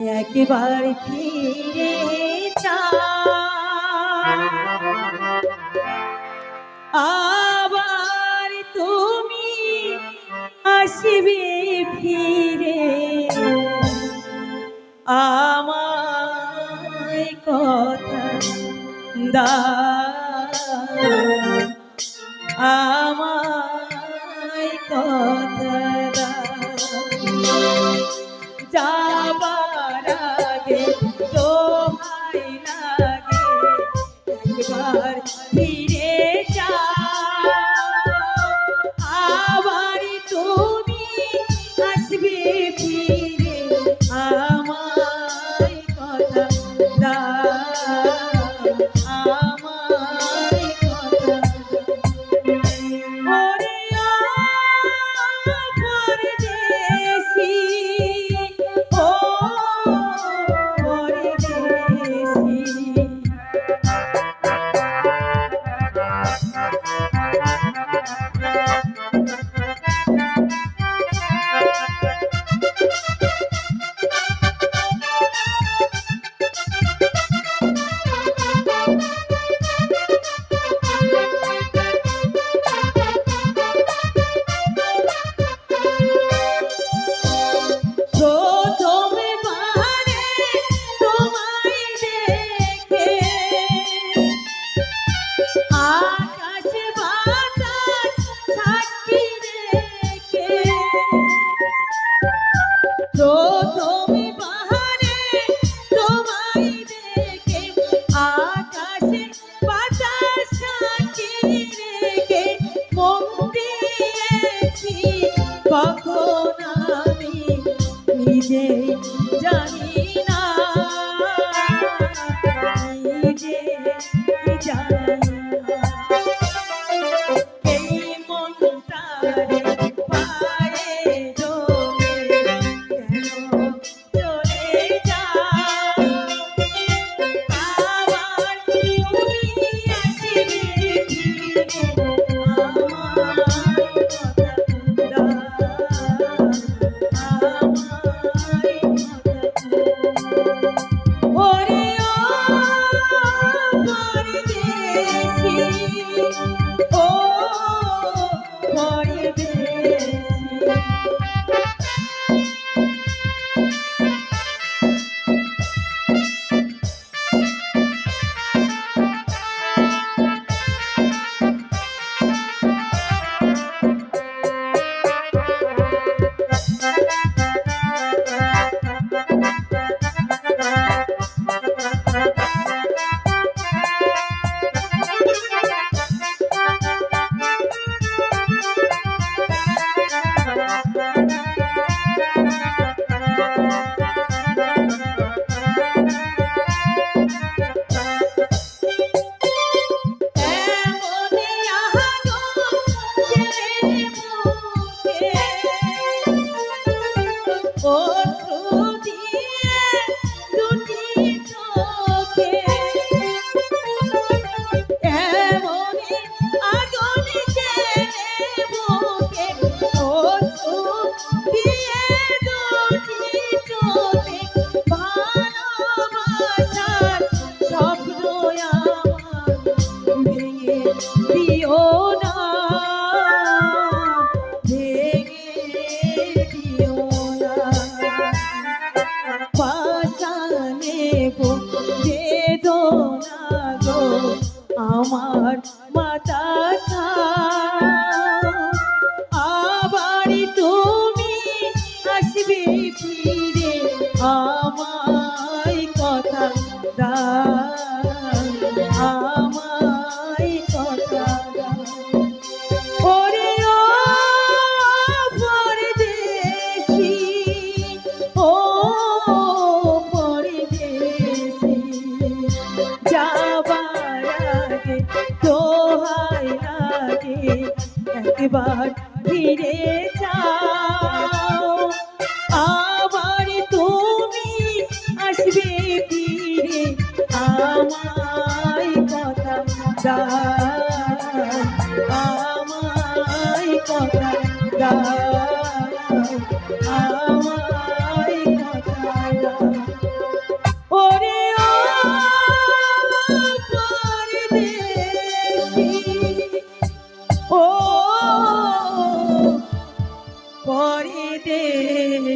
একবার ফিরে আবার তুমি আসবে ফিরে আমায় কথা দাও আমায় কথা দাও যাবার আগে দোহাই লাগে একবার ফিরে যাও আবার তুমি আসবে ফিরে আমায় কথা দাও আমায় কথা ওরে পরদেশি ও পরদেশি তুমি বাহারে তোমায় দেখে আকাশে বাতাস সাক্ষী রেখে মন দিয়েছি কখন আমি নিজে জানি না নিজে জানি না এই মনটারে পায়ে আমার মাতা আবার তুমি আসবে ফিরে আমায় কথা দাও আমায় কথা দাও ওরে ও পরদেশি ও পরদেশি যাবার আগে দোহাই লাগে একবার ফিরে যাও আবার তুমি আসবে ফিরে আমায় কথা দাও আমায় কথা দাও আমায় কথা দাও। পরদেশি